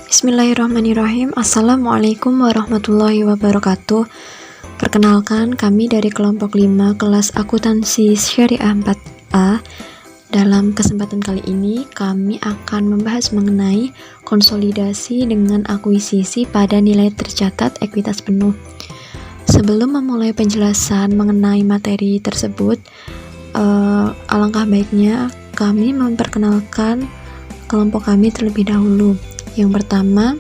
Bismillahirrahmanirrahim. Assalamualaikum warahmatullahi wabarakatuh. Perkenalkan, kami dari kelompok 5 kelas akuntansi syariah 4A. Dalam kesempatan kali ini, kami akan membahas mengenai konsolidasi dengan akuisisi pada nilai tercatat ekuitas penuh. Sebelum memulai penjelasan mengenai materi tersebut, alangkah baiknya kami memperkenalkan kelompok kami terlebih dahulu. Yang pertama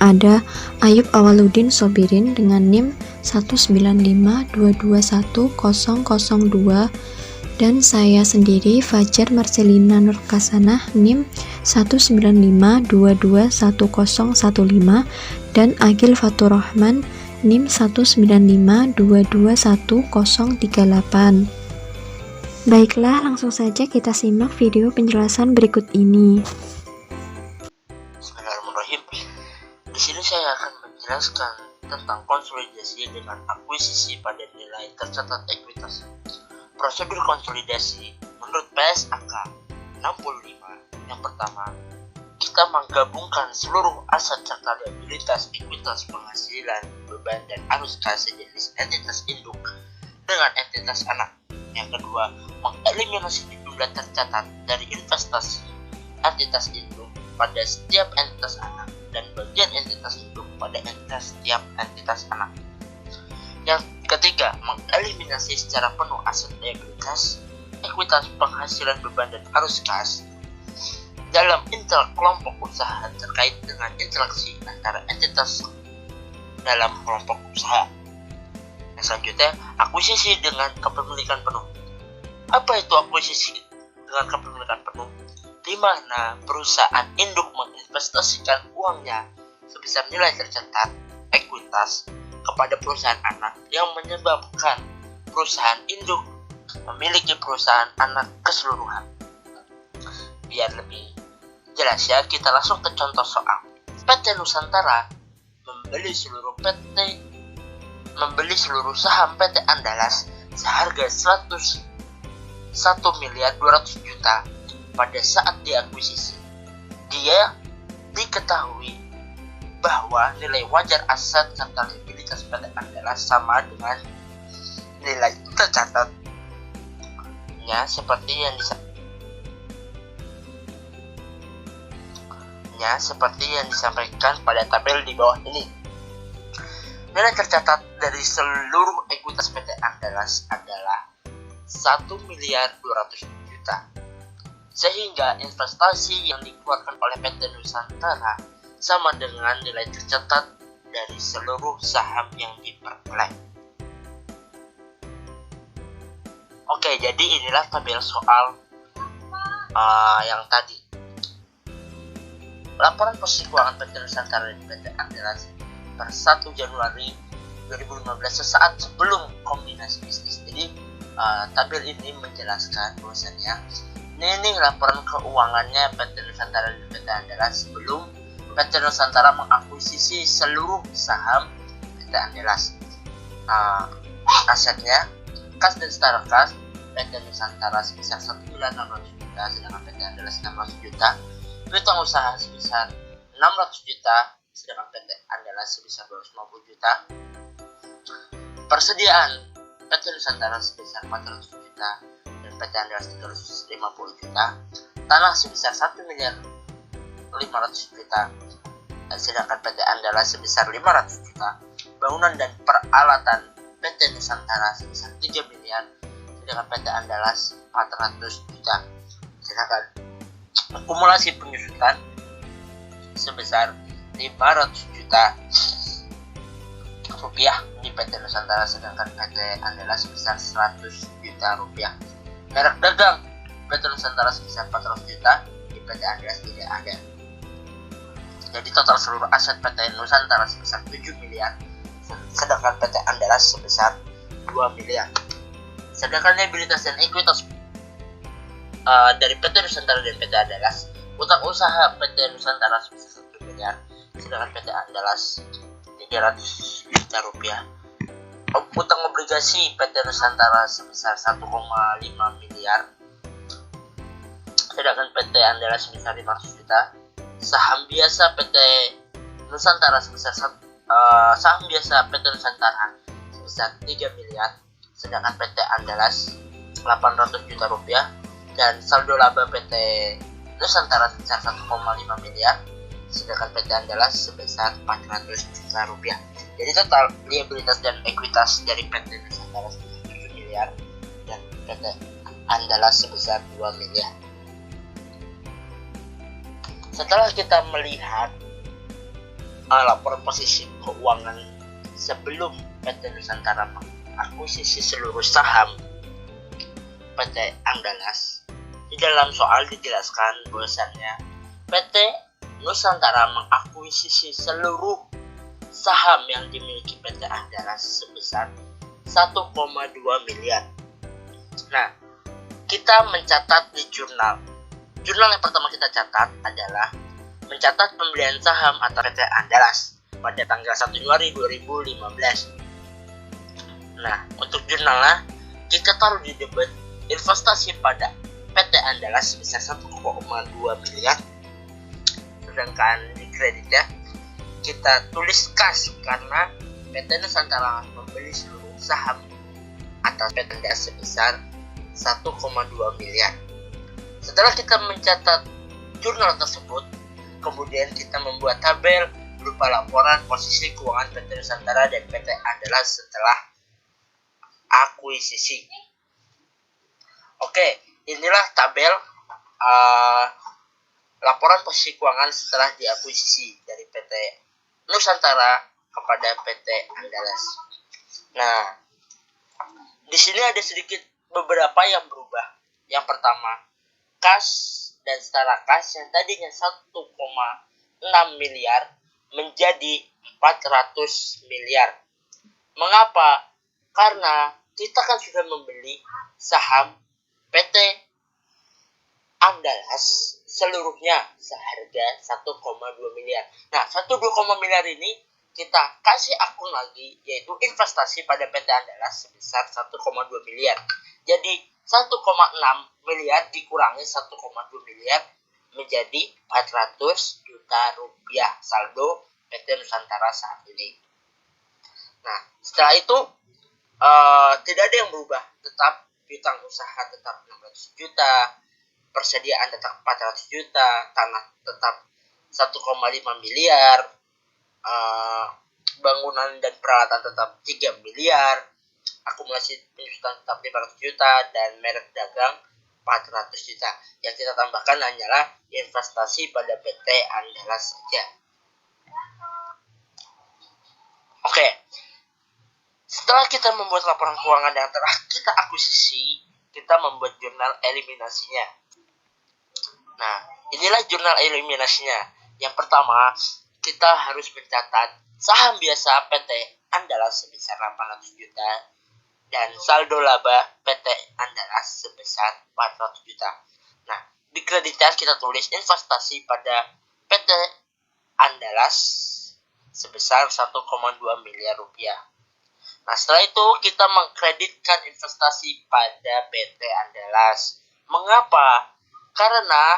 ada Ayub Awaludin Sobirin dengan NIM 195221002 dan saya sendiri Fajar Marcelina Nurkasanah NIM 195221015 dan Agil Fatur Rahman NIM 195221038. Baiklah, langsung saja kita simak video penjelasan berikut ini. Bismillahirrahmanirrahim. Di sini saya akan menjelaskan tentang konsolidasi dengan akuisisi pada nilai tercatat ekuitas. Prosedur konsolidasi menurut PSAK 65. Yang pertama, kita menggabungkan seluruh aset serta liabilitas ekuitas penghasilan, beban, dan arus kas sejenis entitas induk dengan entitas anak. Yang kedua, mengeliminasi jumlah tercatat dari investasi entitas induk pada setiap entitas anak dan bagian entitas induk pada setiap entitas anak. Yang ketiga, mengeliminasi secara penuh aset liabilitas, ekuitas penghasilan, beban, dan arus kas dalam internal kelompok usaha terkait dengan interaksi antara entitas dalam kelompok usaha. Yang selanjutnya, akuisisi dengan kepemilikan penuh. Apa itu akuisisi dengan kepemilikan penuh? Di mana perusahaan induk menginvestasikan uangnya sebesar nilai tercatat ekuitas kepada perusahaan anak yang menyebabkan perusahaan induk memiliki perusahaan anak keseluruhan. Biar lebih jelas ya, kita langsung ke contoh soal. PT Nusantara membeli seluruh saham PT Andalas seharga 1.200.000.000 pada saat diakuisisi. Dia diketahui bahwa nilai wajar aset serta liabilitas PT Andalas sama dengan nilai tercatatnya seperti yang disampaikan pada tabel di bawah ini. Nilai tercatat dari seluruh ekuitas PT Andalas adalah 1.200.000.000, sehingga investasi yang dikeluarkan oleh PT Nusantara sama dengan nilai tercatat dari seluruh saham yang diperoleh. Oke, jadi inilah tabel soal yang tadi. Laporan posisi keuangan PT Nusantara dan PT Andalas per 1 Januari 2015 sesaat sebelum kombinasi bisnis. Jadi tabel ini menjelaskan bahwasannya ini laporan keuangannya PT Nusantara dan PT Andalas sebelum PT Nusantara mengakuisisi seluruh saham PT Andalas. Asetnya kas dan setara kas PT Nusantara sebesar 1.600.000.000, sedangkan PT Andalas 600 juta. Piutang usaha sebesar 600 juta, sedangkan PT Andalas sebesar 250 juta. Persediaan PT Nusantara sebesar 400 juta dan PT Andalas 350 juta. Tanah sebesar 1.500.000.000, sedangkan PT Andalas sebesar 500 juta. Bangunan dan peralatan PT Nusantara sebesar 3 miliar, sedangkan PT Andalas 400 juta. Sedangkan akumulasi penyusutan sebesar 500 juta rupiah di PT Nusantara, sedangkan PT Andalas sebesar 100 juta rupiah. Merek dagang PT Nusantara sebesar 400 juta, di PT Andalas tidak ada. Jadi total seluruh aset PT Nusantara sebesar 7 miliar, sedangkan PT Andalas sebesar 2 miliar. Sedangkan liabilitas dan ekuitas dari PT Nusantara dan PT Andalas, utang usaha PT Nusantara sebesar 1 miliar, sedangkan PT Andalas 300 juta rupiah. Utang obligasi PT Nusantara sebesar 1,5 miliar, sedangkan PT Andalas sebesar 500 juta. saham biasa PT Nusantara sebesar saham biasa PT Nusantara sebesar 3 miliar, sedangkan PT Andalas 800 juta rupiah, dan saldo laba PT Nusantara sebesar 1,5 miliar, sedangkan PT Andalas sebesar 400 juta rupiah. Jadi total liabilitas dan ekuitas dari PT Nusantara sebesar 7 miliar dan PT Andalas sebesar 2 miliar. Setelah kita melihat laporan posisi keuangan sebelum PT Nusantara mengakuisisi seluruh saham PT Andalas, di dalam soal dijelaskan bahwasannya PT Nusantara mengakuisisi seluruh saham yang dimiliki PT Andalas sebesar 1,2 miliar. Nah, kita mencatat di jurnal. Jurnal yang pertama kita catat adalah mencatat pembelian saham atau PT Andalas pada tanggal 1 Januari 2015. Nah, untuk jurnalnya kita taruh di debit investasi pada PT Andalas sebesar 1,2 miliar, sedangkan di kreditnya kita tulis kas karena PT Nusantara membeli seluruh saham atas PT Andalas sebesar 1,2 miliar. Setelah kita mencatat jurnal tersebut, kemudian kita membuat tabel berupa laporan posisi keuangan PT Nusantara dan PT Andalas setelah akuisisi. Oke, inilah tabel laporan posisi keuangan setelah diakuisisi dari PT Nusantara kepada PT Andalas. Nah, di sini ada sedikit beberapa yang berubah. Yang pertama, kas dan setara kas yang tadinya 1,6 miliar menjadi 400 miliar. Mengapa? Karena kita kan sudah membeli saham PT Andalas seluruhnya seharga 1,2 miliar. Nah, 1,2 miliar ini kita kasih akun lagi, yaitu investasi pada PT Andalas sebesar 1,2 miliar. Jadi 1,6 miliar dikurangi 1,2 miliar menjadi 400 juta rupiah saldo PT Nusantara saat ini. Nah, setelah itu tidak ada yang berubah, tetap piutang usaha tetap 600 juta, persediaan tetap 400 juta, tanah tetap 1,5 miliar, bangunan dan peralatan tetap 3 miliar, akumulasi penyusutan tetap 500 juta, dan merek dagang 400 juta. Yang kita tambahkan hanyalah investasi pada PT Andalas saja. Oke. Setelah kita membuat laporan keuangan yang telah kita akuisisi, kita membuat jurnal eliminasinya. Nah, inilah jurnal eliminasinya. Yang pertama, kita harus mencatat saham biasa PT Andalas sebesar 800 juta dan saldo laba PT Andalas sebesar 400 juta. Nah, di kreditnya kita tulis investasi pada PT Andalas sebesar 1,2 miliar rupiah. Nah, setelah itu kita mengkreditkan investasi pada PT Andalas. Mengapa? Karena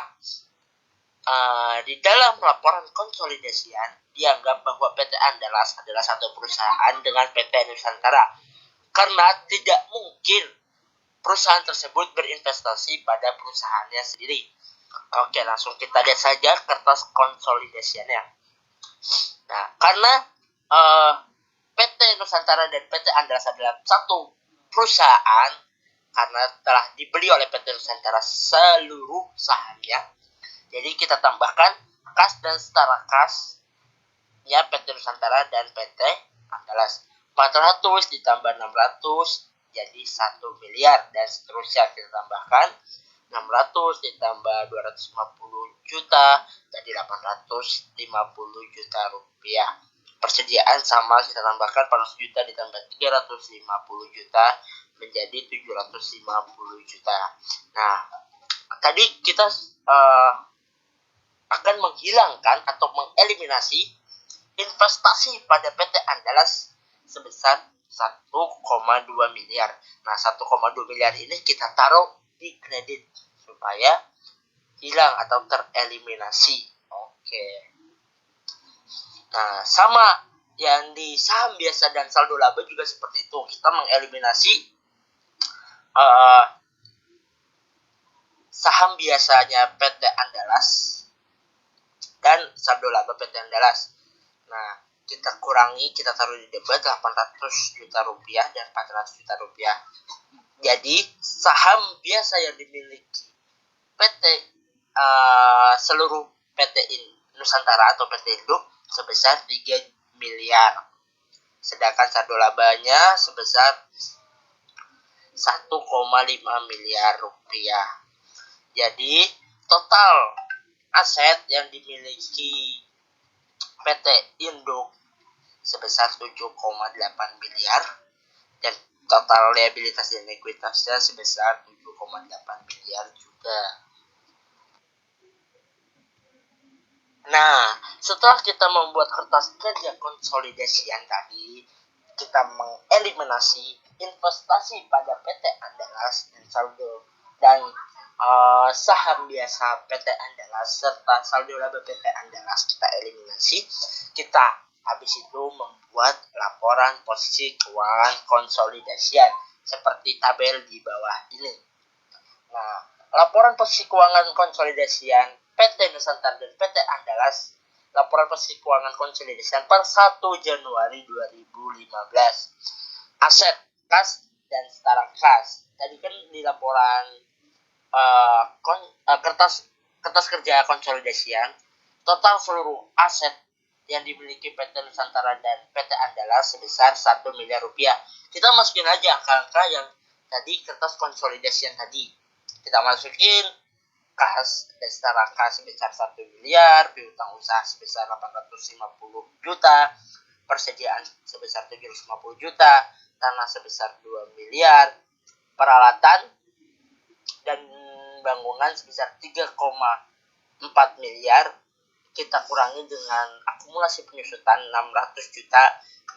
di dalam laporan konsolidasian dianggap bahwa PT Andalas adalah satu perusahaan dengan PT Nusantara. Karena tidak mungkin perusahaan tersebut berinvestasi pada perusahaannya sendiri. Oke, langsung kita lihat saja kertas konsolidasiannya. Nah, karena PT Nusantara dan PT Andalas adalah satu perusahaan karena telah dibeli oleh PT Nusantara seluruh sahamnya. Jadi kita tambahkan kas dan setara kasnya PT Nusantara dan PT Andalas. 400 ditambah 600 jadi 1 miliar dan seterusnya. Kita tambahkan 600 ditambah 250 juta jadi 850 juta rupiah. Persediaan sama, kita tambahkan 400 juta ditambah 350 juta menjadi 750 juta. Nah, tadi kita akan menghilangkan atau mengeliminasi investasi pada PT Andalas sebesar 1,2 miliar. Nah, 1,2 miliar ini kita taruh di kredit supaya hilang atau tereliminasi. Oke. Nah, sama yang di saham biasa dan saldo laba juga seperti itu. Kita mengeliminasi saham biasanya PT Andalas dan saldo laba PT Andalas. Nah, kita kurangi, kita taruh di debat 800 juta rupiah dan 400 juta rupiah. Jadi, saham biasa yang dimiliki PT seluruh PT Nusantara atau PT Induk sebesar 3 miliar. Sedangkan saldo labanya sebesar 1,5 miliar rupiah. Jadi, total aset yang dimiliki PT Induk sebesar 7,8 miliar dan total liabilitas dan ekuitasnya sebesar 7,8 miliar juga. Nah, setelah kita membuat kertas kerja konsolidasian tadi, kita mengeliminasi investasi pada PT Andalas dan saldo dan saham biasa PT Andalas serta saldo laba PT Andalas kita eliminasi. Kita habis itu membuat laporan posisi keuangan konsolidasian seperti tabel di bawah ini. Nah, laporan posisi keuangan konsolidasian PT Nusantara dan PT Andalas, laporan posisi keuangan konsolidasian per 1 Januari 2015. Aset kas dan setara kas. Tadi kan di laporan kertas kerja konsolidasian, total seluruh aset yang dimiliki PT Nusantara dan PT Andalas sebesar 1 miliar rupiah. Kita masukin aja angka-angka yang tadi kertas konsolidasian tadi. Kita masukin kas dan setara kas sebesar 1 miliar, piutang usaha sebesar 850 juta, persediaan sebesar 750 juta, tanah sebesar 2 miliar, peralatan dan bangunan sebesar 3,4 miliar. Kita kurangi dengan akumulasi penyusutan 600 juta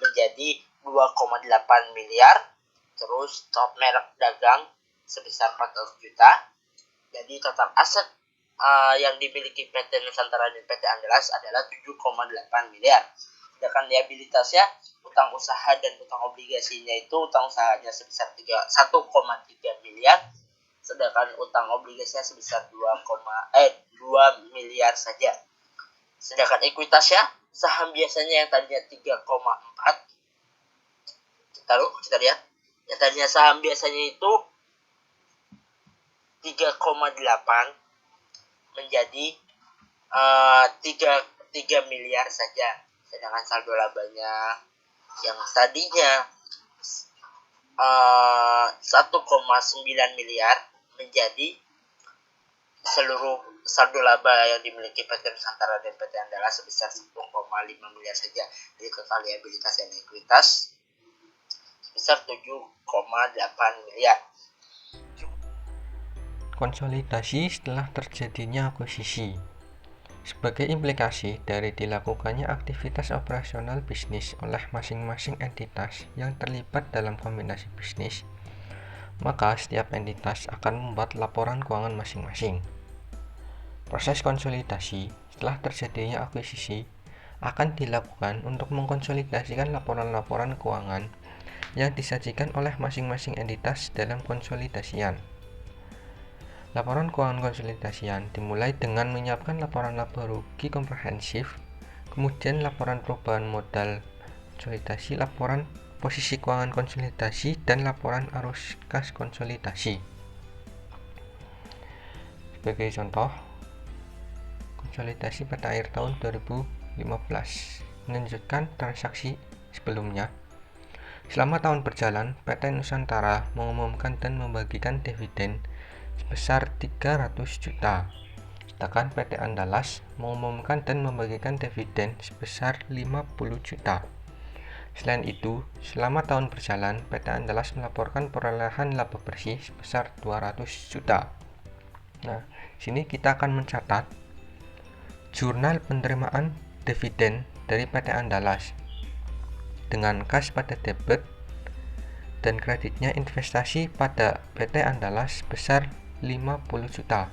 menjadi 2,8 miliar. Terus top merek dagang sebesar 400 juta. Jadi total aset yang dimiliki PT Nusantara dan PT Andalas adalah 7,8 miliar. Sedangkan liabilitasnya, utang usaha dan utang obligasinya itu utang usahanya sebesar 1,3 miliar. Sedangkan utang obligasinya sebesar 2 miliar saja. Sedangkan ekuitasnya, saham biasanya yang tadinya 3,4, kita lihat, yang tadinya saham biasanya itu 3,8 menjadi 3 miliar saja. Sedangkan saldo labanya yang tadinya 1,9 miliar menjadi seluruh saldo laba yang dimiliki PT Nusantara dan PT Andalas sebesar 1,5 miliar saja. Jadi total liabilitas dan ekuitas sebesar 7,8 miliar. Konsolidasi setelah terjadinya akuisisi. Sebagai implikasi dari dilakukannya aktivitas operasional bisnis oleh masing-masing entitas yang terlibat dalam kombinasi bisnis, maka setiap entitas akan membuat laporan keuangan masing-masing. Proses konsolidasi setelah terjadinya akuisisi akan dilakukan untuk mengkonsolidasikan laporan-laporan keuangan yang disajikan oleh masing-masing entitas dalam konsolidasian. Laporan keuangan konsolidasian dimulai dengan menyiapkan laporan laba rugi komprehensif, kemudian laporan perubahan modal konsolidasi, laporan posisi keuangan konsolidasi, dan laporan arus kas konsolidasi. Sebagai contoh, konsolidasi pada akhir tahun 2015 menunjukkan transaksi sebelumnya. Selama tahun berjalan, PT Nusantara mengumumkan dan membagikan dividen sebesar 300 juta. Sedangkan PT Andalas mengumumkan dan membagikan dividen sebesar 50 juta. Selain itu, selama tahun berjalan, PT Andalas melaporkan perolehan laba bersih sebesar 200 juta. Nah, sini kita akan mencatat jurnal penerimaan dividen dari PT Andalas dengan kas pada debit dan kreditnya investasi pada PT Andalas sebesar 50 juta.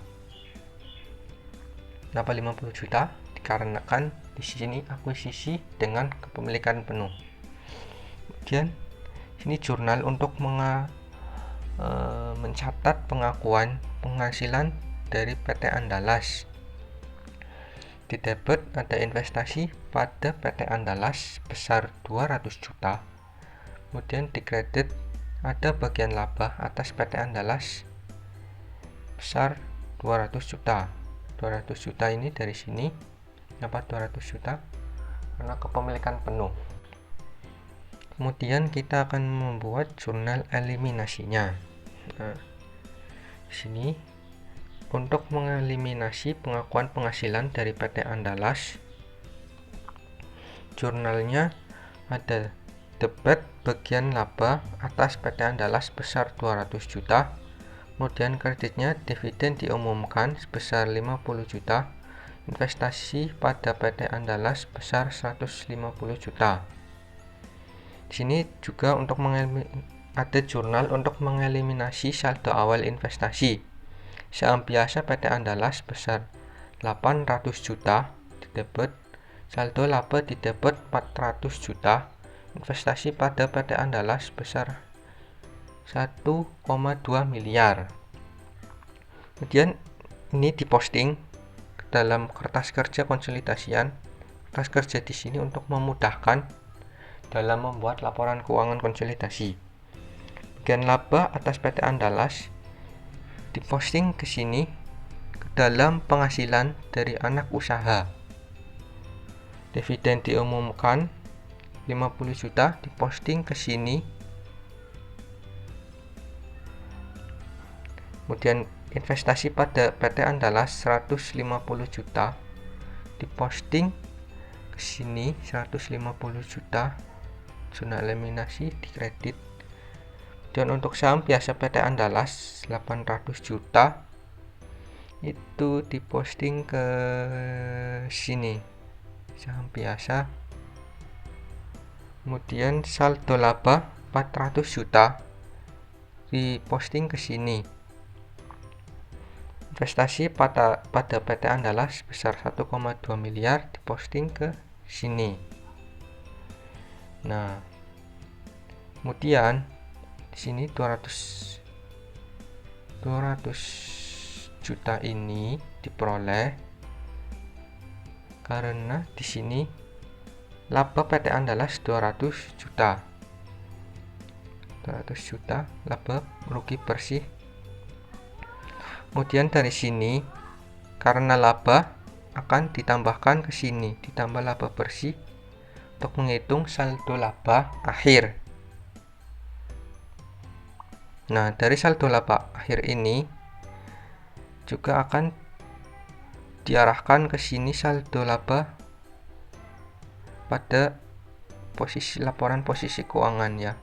Kenapa 50 juta? dikarenakan di sini akuisisi dengan kepemilikan penuh. Kemudian ini jurnal untuk mencatat pengakuan penghasilan dari PT Andalas. Di debit ada investasi pada PT Andalas sebesar 200 juta. Kemudian di kredit ada bagian laba atas PT Andalas besar 200 juta. 200 juta ini dari sini. Kenapa 200 juta? Karena kepemilikan penuh. Kemudian kita akan membuat jurnal eliminasinya. Nah, di sini untuk mengeliminasi pengakuan penghasilan dari PT Andalas, jurnalnya ada debit bagian laba atas PT Andalas sebesar 200 juta, kemudian kreditnya dividen diumumkan sebesar 50 juta, investasi pada PT Andalas sebesar 150 juta. Di sini juga untuk ada jurnal untuk mengeliminasi saldo awal investasi. Saham biasa PT Andalas sebesar 800 juta di debit, saldo laba di debit 400 juta, investasi pada PT Andalas sebesar 1,2 miliar. Kemudian ini diposting ke dalam kertas kerja konsolidasian. Kertas kerja di sini untuk memudahkan dalam membuat laporan keuangan konsolidasi. Bagian laba atas PT Andalas diposting ke sini ke dalam penghasilan dari anak usaha. Dividen diumumkan 50 juta diposting ke sini. Kemudian investasi pada PT Andalas 150 juta diposting ke sini 150 juta. Zona eliminasi di kredit. Dan untuk saham biasa PT Andalas 800 juta itu diposting ke sini, saham biasa. Kemudian saldo laba 400 juta diposting ke sini. Investasi pada PT Andalas sebesar 1,2 miliar diposting ke sini. Nah, kemudian di sini 200 juta ini diperoleh karena di sini laba PT Andalas 200 juta. 200 juta laba rugi bersih. Kemudian dari sini karena laba akan ditambahkan ke sini, ditambah laba bersih untuk menghitung saldo laba akhir. Nah, dari saldo laba akhir ini juga akan diarahkan ke sini saldo laba pada posisi laporan posisi keuangan ya.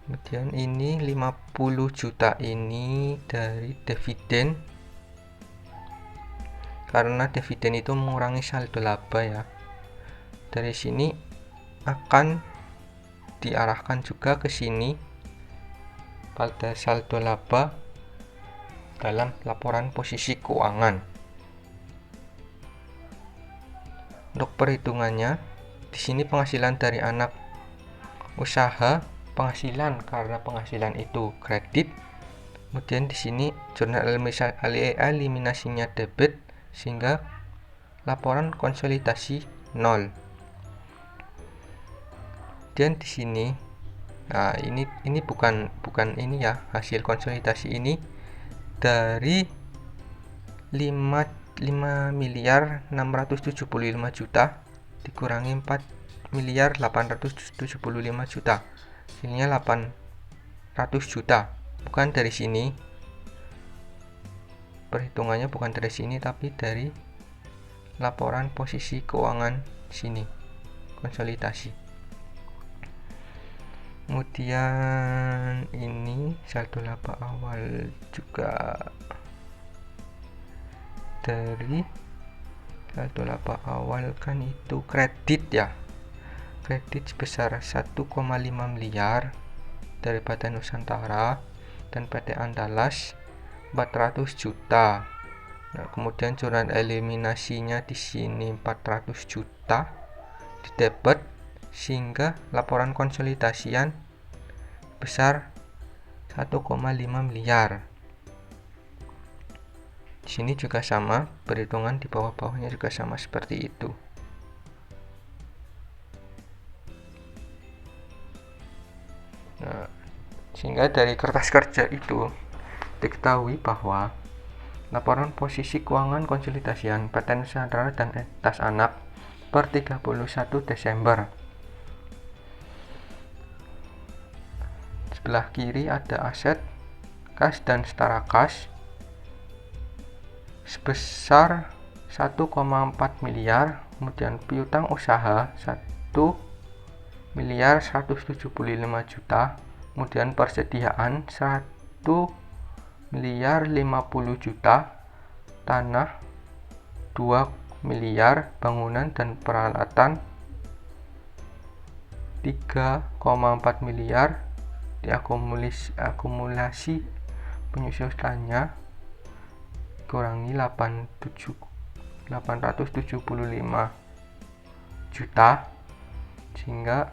Kemudian ini 50 juta ini dari dividen, karena dividen itu mengurangi saldo laba ya. Dari sini akan diarahkan juga ke sini pada saldo laba dalam laporan posisi keuangan. Untuk perhitungannya, di sini penghasilan dari anak usaha, penghasilan karena penghasilan itu kredit. Kemudian di sini jurnal eliminasinya debit sehingga laporan konsolidasi 0. Dan di sini, nah ini bukan ini ya, hasil konsolidasi ini dari 5 miliar 675 juta dikurangi 4 miliar 875 juta, hasilnya 800 juta. Bukan dari sini, perhitungannya bukan dari sini tapi dari laporan posisi keuangan sini, konsolidasi. Kemudian ini saldo laba awal juga dari saldo laba awal kan itu kredit ya, kredit sebesar 1,5 miliar daripada Nusantara dan PT Andalas 400 juta. Nah, kemudian curahan eliminasinya di sini 400 juta di debit, sehingga laporan konsolidasian besar 1,5 miliar. Di sini juga sama, perhitungan di bawah-bawahnya juga sama seperti itu. Nah, sehingga dari kertas kerja itu diketahui bahwa laporan posisi keuangan konsolidasian PT Nusantara dan entitas anak per 31 Desember. Sebelah kiri ada aset, kas dan setara kas sebesar 1,4 miliar, kemudian piutang usaha 1 miliar 175 juta, kemudian persediaan 1 miliar 50 juta, tanah 2 miliar, bangunan dan peralatan 3,4 miliar, diakumulasi penyusutannya kurangi 875 juta, sehingga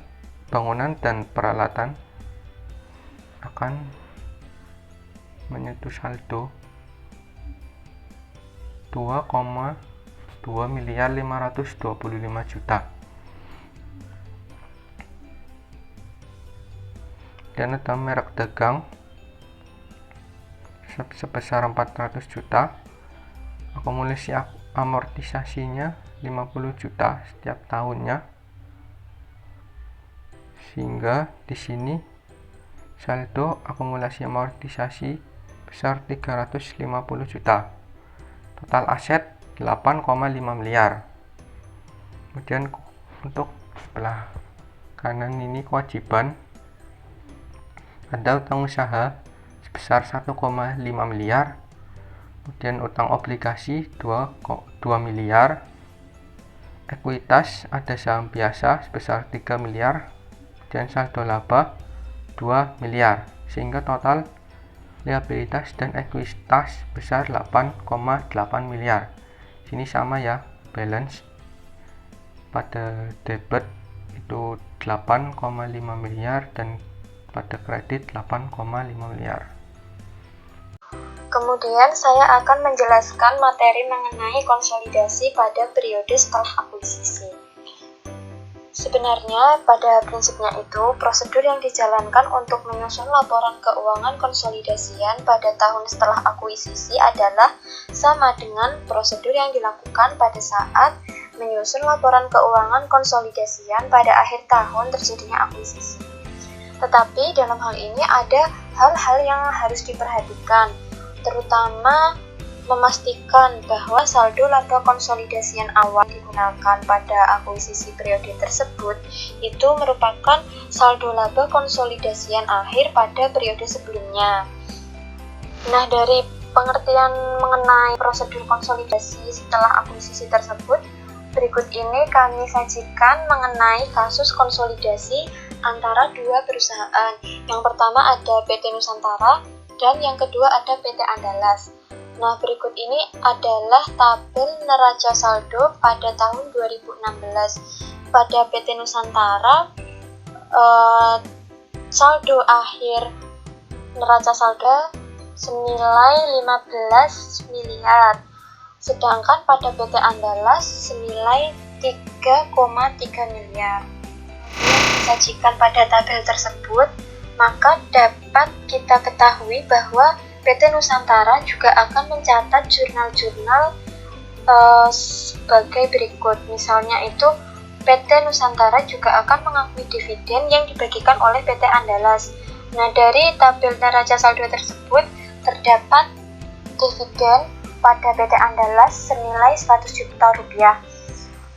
bangunan dan peralatan akan menyentuh saldo 2,2 miliar 525 juta. Dan ada merek dagang sebesar 400 juta, akumulasi amortisasinya 50 juta setiap tahunnya, sehingga di sini saldo akumulasi amortisasi besar 350 juta. Total aset 8,5 miliar. Kemudian untuk sebelah kanan ini kewajiban, ada utang usaha sebesar 1,5 miliar, kemudian utang obligasi 2 miliar, ekuitas ada saham biasa sebesar 3 miliar, dan saldo laba 2 miliar, sehingga total liabilitas dan ekuitas besar 8,8 miliar. Sini sama ya, balance pada debit itu 8,5 miliar dan pada kredit 8,5 miliar. Kemudian saya akan menjelaskan materi mengenai konsolidasi pada periode setelah akuisisi. Sebenarnya pada prinsipnya itu, prosedur yang dijalankan untuk menyusun laporan keuangan konsolidasian pada tahun setelah akuisisi adalah sama dengan prosedur yang dilakukan pada saat menyusun laporan keuangan konsolidasian pada akhir tahun terjadinya akuisisi. Tetapi dalam hal ini ada hal-hal yang harus diperhatikan, terutama memastikan bahwa saldo laba konsolidasian awal digunakan pada akuisisi periode tersebut itu merupakan saldo laba konsolidasian akhir pada periode sebelumnya. Nah, dari pengertian mengenai prosedur konsolidasi setelah akuisisi tersebut, berikut ini kami sajikan mengenai kasus konsolidasi antara dua perusahaan. Yang pertama ada PT Nusantara dan yang kedua ada PT Andalas. Nah, berikut ini adalah tabel neraca saldo pada tahun 2016. Pada PT Nusantara, saldo akhir neraca saldo senilai 15 miliar. Sedangkan pada PT Andalas senilai 3,3 miliar. Disajikan pada tabel tersebut, maka dapat kita ketahui bahwa PT Nusantara juga akan mencatat jurnal-jurnal sebagai berikut. Misalnya itu PT Nusantara juga akan mengakui dividen yang dibagikan oleh PT Andalas. Nah, dari tabel neraca saldo tersebut terdapat dividen pada PT Andalas senilai 100 juta rupiah.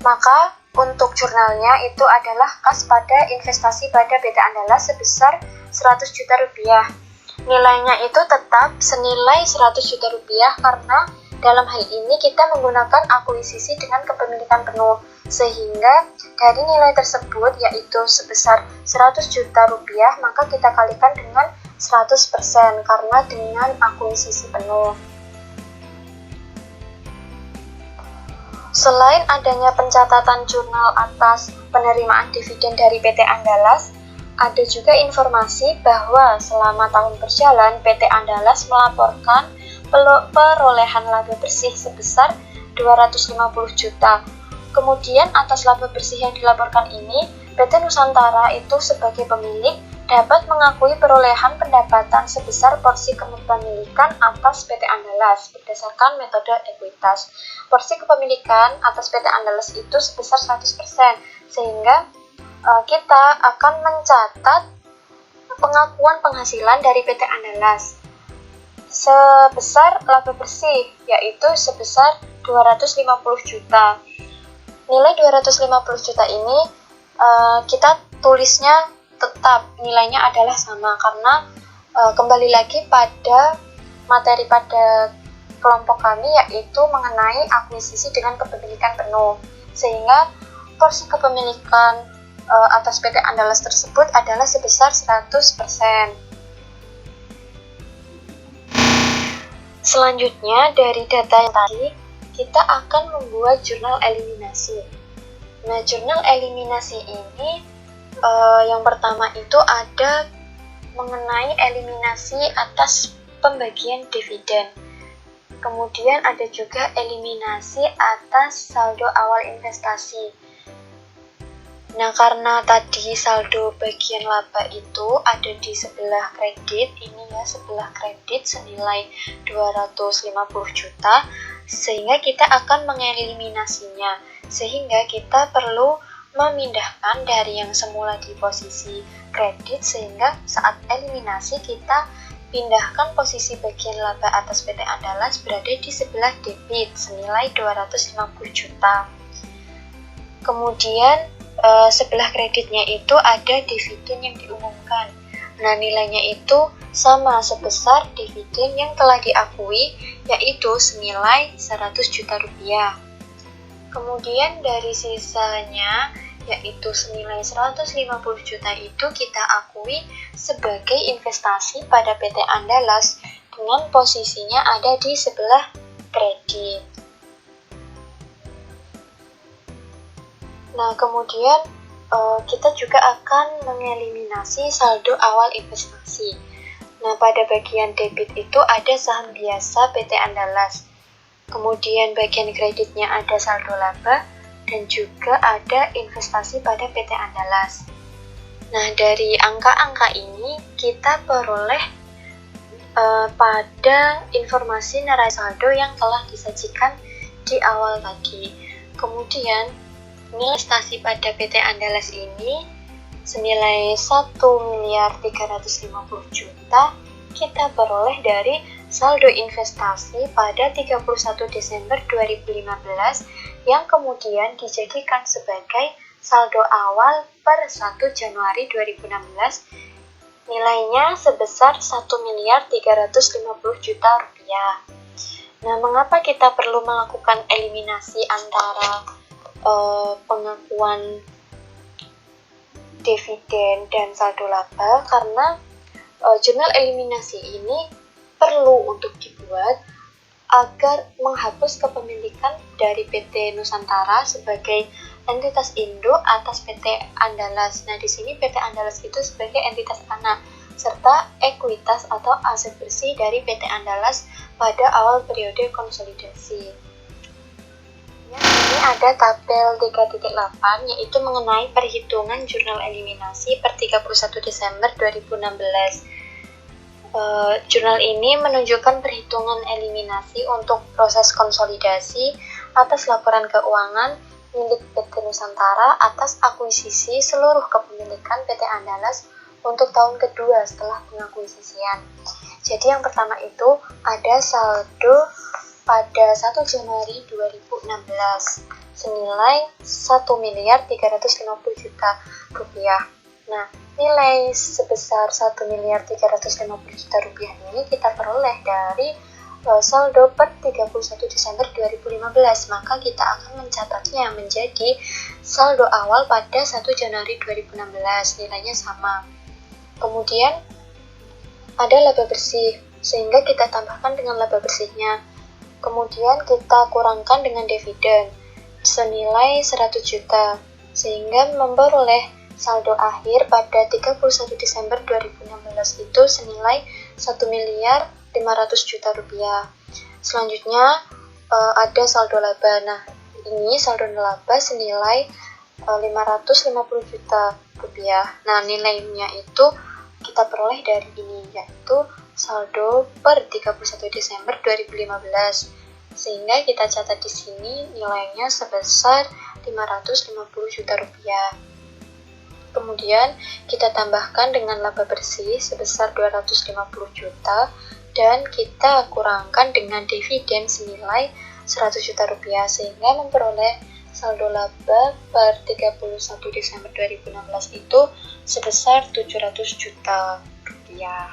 Maka untuk jurnalnya itu adalah kas pada investasi pada PT Andalas sebesar 100 juta rupiah. Nilainya itu tetap senilai 100 juta rupiah karena dalam hal ini kita menggunakan akuisisi dengan kepemilikan penuh, sehingga dari nilai tersebut yaitu sebesar 100 juta rupiah maka kita kalikan dengan 100% karena dengan akuisisi penuh. Selain adanya pencatatan jurnal atas penerimaan dividen dari PT Andalas, ada juga informasi bahwa selama tahun berjalan PT Andalas melaporkan perolehan laba bersih sebesar 250 juta. Kemudian atas laba bersih yang dilaporkan ini, PT Nusantara itu sebagai pemilik dapat mengakui perolehan pendapatan sebesar porsi kepemilikan atas PT Andalas berdasarkan metode ekuitas. Porsi kepemilikan atas PT Andalas itu sebesar 100%, sehingga kita akan mencatat pengakuan penghasilan dari PT Andalas sebesar laba bersih, yaitu sebesar 250 juta. Nilai 250 juta ini kita tulisnya tetap nilainya adalah sama karena kembali lagi pada materi pada kelompok kami, yaitu mengenai akuisisi dengan kepemilikan penuh, sehingga porsi kepemilikan atas PT Andalas tersebut adalah sebesar 100%. Selanjutnya dari data yang tadi, kita akan membuat jurnal eliminasi. Nah, jurnal eliminasi ini yang pertama itu ada mengenai eliminasi atas pembagian dividen. Kemudian ada juga eliminasi atas saldo awal investasi. Nah, karena tadi saldo bagian laba itu ada di sebelah kredit, ini ya sebelah kredit senilai 250 juta, sehingga kita akan mengeliminasinya. Sehingga kita perlu memindahkan dari yang semula di posisi kredit, sehingga saat eliminasi kita pindahkan posisi bagian laba atas PT Andalas berada di sebelah debit senilai 250 juta. Kemudian sebelah kreditnya itu ada dividen yang diumumkan. Nah, nilainya itu sama sebesar dividen yang telah diakui, yaitu senilai 100 juta rupiah. Kemudian dari sisanya, yaitu senilai 150 juta itu kita akui sebagai investasi pada PT Andalas dengan posisinya ada di sebelah kredit. Nah, kemudian kita juga akan mengeliminasi saldo awal investasi. Nah, pada bagian debit itu ada saham biasa PT Andalas. Kemudian bagian kreditnya ada saldo laba dan juga ada investasi pada PT Andalas. Nah, dari angka-angka ini kita peroleh pada informasi neraca saldo yang telah disajikan di awal tadi. Kemudian nilai investasi pada PT Andalas ini senilai 1.350 juta kita peroleh dari saldo investasi pada 31 Desember 2015 yang kemudian dijadikan sebagai saldo awal per 1 Januari 2016, nilainya sebesar 1.350 juta rupiah. Nah, mengapa kita perlu melakukan eliminasi antara pengakuan dividen dan saldo laba? Karena jurnal eliminasi ini perlu untuk dibuat agar menghapus kepemilikan dari PT Nusantara sebagai entitas induk atas PT Andalas. Nah, di sini PT Andalas itu sebagai entitas anak serta ekuitas atau aset bersih dari PT Andalas pada awal periode konsolidasi. Ini ada tabel 3.8 yaitu mengenai perhitungan jurnal eliminasi per 31 Desember 2016. Jurnal ini menunjukkan perhitungan eliminasi untuk proses konsolidasi atas laporan keuangan milik PT Nusantara atas akuisisi seluruh kepemilikan PT Andalas untuk tahun kedua setelah pengakuisisian. Jadi yang pertama itu ada saldo pada 1 Januari 2016 senilai 1.350 juta rupiah. Nah, nilai sebesar 1.350 juta rupiah ini kita peroleh dari saldo per 31 Desember 2015, maka kita akan mencatatnya menjadi saldo awal pada 1 Januari 2016, nilainya sama. Kemudian ada laba bersih, sehingga kita tambahkan dengan laba bersihnya. Kemudian kita kurangkan dengan dividen. senilai 100 juta, sehingga memperoleh saldo akhir pada 31 Desember 2016 itu senilai 1.500.000.000 rupiah. Selanjutnya ada saldo laba. Nah, ini saldo laba senilai 550 juta rupiah. Nah, nilainya itu kita peroleh dari ini, yaitu saldo per 31 Desember 2015. Sehingga kita catat di sini nilainya sebesar 550 juta rupiah. Kemudian kita tambahkan dengan laba bersih sebesar 250 juta dan kita kurangkan dengan dividen senilai 100 juta rupiah sehingga memperoleh saldo laba per 31 Desember 2016 itu sebesar 700 juta rupiah.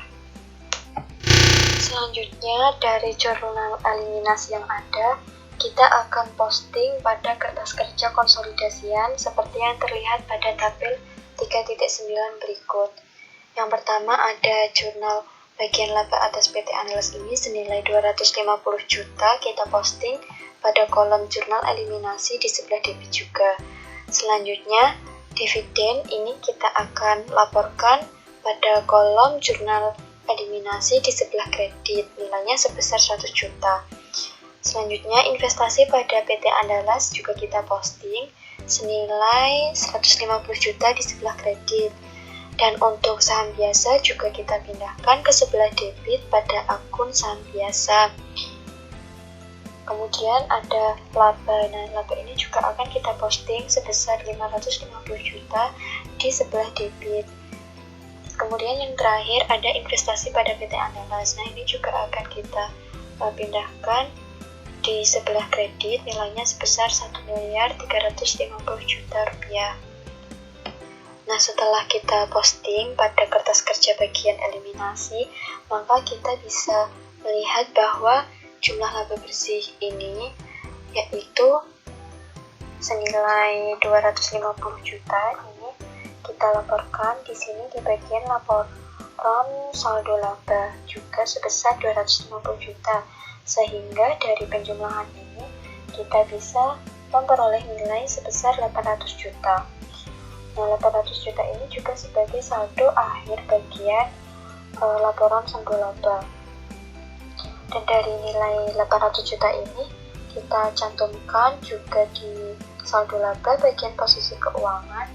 Selanjutnya dari jurnal eliminasi yang ada, kita akan posting pada kertas kerja konsolidasian seperti yang terlihat pada tabel 3.9 berikut. Yang pertama ada jurnal bagian laba atas PT Andalas ini senilai 250 juta, kita posting pada kolom jurnal eliminasi di sebelah debit juga. Selanjutnya dividen ini kita akan laporkan pada kolom jurnal eliminasi di sebelah kredit, nilainya sebesar 100 juta. Selanjutnya investasi pada PT Andalas juga kita posting senilai 150 juta di sebelah kredit. Dan untuk saham biasa juga kita pindahkan ke sebelah debit pada akun saham biasa. Kemudian ada laba. Nah, laba ini juga akan kita posting sebesar 550 juta di sebelah debit. Kemudian yang terakhir ada investasi pada PT Andalas. Nah, ini juga akan kita pindahkan di sebelah kredit, nilainya sebesar 1.350.000.000 rupiah. Nah, setelah kita posting pada kertas kerja bagian eliminasi, maka kita bisa melihat bahwa jumlah laba bersih ini yaitu senilai 250 juta. Ini kita laporkan di sini di bagian laporan saldo laba juga sebesar 250 juta. Sehingga dari penjumlahan ini kita bisa memperoleh nilai sebesar 800 juta. Nah, 800 juta ini juga sebagai saldo akhir bagian laporan saldo laba. Dan dari nilai 800 juta ini kita cantumkan juga di saldo laba bagian posisi keuangan,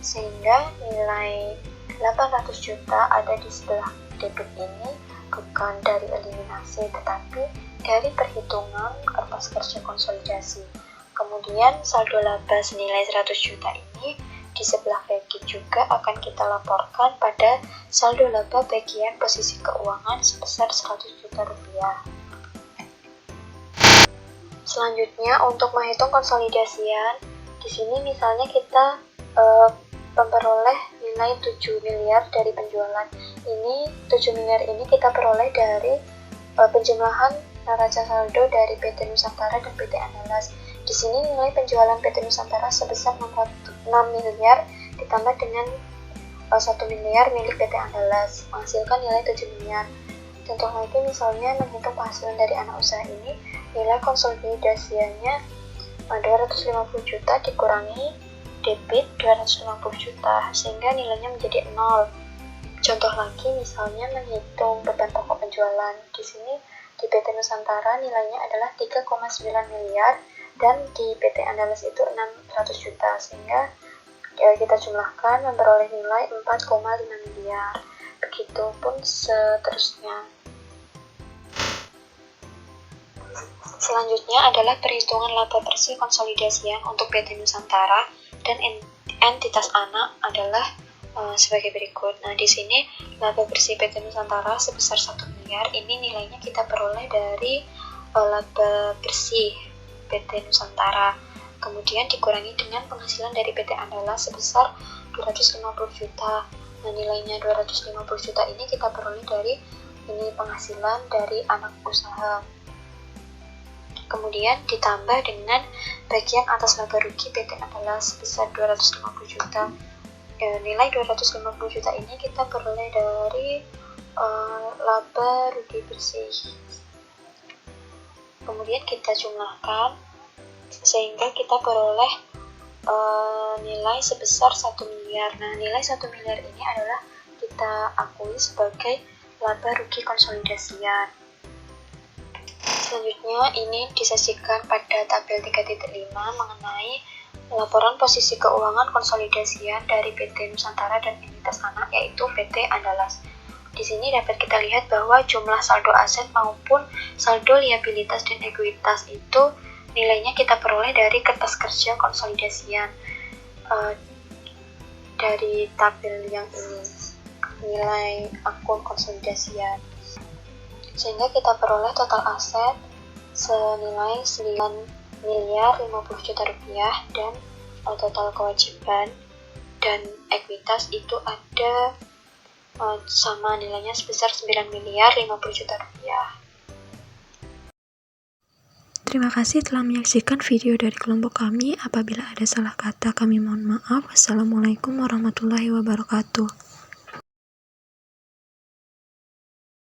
sehingga nilai 800 juta ada di sebelah debit ini bukan dari eliminasi tetapi dari perhitungan kertas kerja konsolidasi. Kemudian saldo laba senilai 100 juta ini di sebelah kredit juga akan kita laporkan pada saldo laba bagian posisi keuangan sebesar 100 juta rupiah. Selanjutnya untuk menghitung konsolidasian, di sini misalnya kita memperoleh nilai 7 miliar dari penjualan. Ini 7 miliar ini kita peroleh dari penjumlahan neraca saldo dari PT Nusantara dan PT Andalas. Di sini nilai penjualan PT Nusantara sebesar 6 miliar ditambah dengan 1 miliar milik PT Andalas, menghasilkan nilai 7 miliar. Contoh lagi misalnya menghitung penghasilan dari anak usaha ini, nilai konsolidasiannya 250 juta dikurangi debit 250 juta sehingga nilainya menjadi 0. Contoh lagi misalnya menghitung beban pokok penjualan. Di sini di PT Nusantara nilainya adalah 3,9 miliar dan di PT Andalas itu 600 juta sehingga kita jumlahkan memperoleh nilai 4,5 miliar. Begitupun seterusnya. Selanjutnya adalah perhitungan laba bersih konsolidasian untuk PT Nusantara dan entitas anak adalah sebagai berikut. Nah, di sini laba bersih PT Nusantara sebesar 1 miliar. Ini nilainya kita peroleh dari laba bersih PT Nusantara. Kemudian dikurangi dengan penghasilan dari PT Andalas sebesar 250 juta. Nah, nilainya 250 juta ini kita peroleh dari penghasilan dari anak usaha. Kemudian ditambah dengan bagian atas laba rugi PT Andalas sebesar 250 juta. Nilai 250 juta ini kita peroleh dari laba rugi bersih. Kemudian kita jumlahkan sehingga kita peroleh nilai sebesar 1 miliar. Nah, nilai 1 miliar ini adalah kita akui sebagai laba rugi konsolidasian. Selanjutnya, ini disesikan pada tabel 3.5 mengenai laporan posisi keuangan konsolidasian dari PT Nusantara dan entitas anak, yaitu PT Andalas. Di sini dapat kita lihat bahwa jumlah saldo aset maupun saldo liabilitas dan ekuitas itu nilainya kita peroleh dari kertas kerja konsolidasian. Dari tabel yang ini, nilai akun konsolidasian, sehingga kita peroleh total aset senilai 9 miliar 50 juta rupiah dan total kewajiban dan ekuitas itu ada sama nilainya sebesar 9 miliar 50 juta rupiah. Terima kasih telah menyaksikan video dari kelompok kami. Apabila ada salah kata, kami mohon maaf. Wassalamualaikum warahmatullahi wabarakatuh.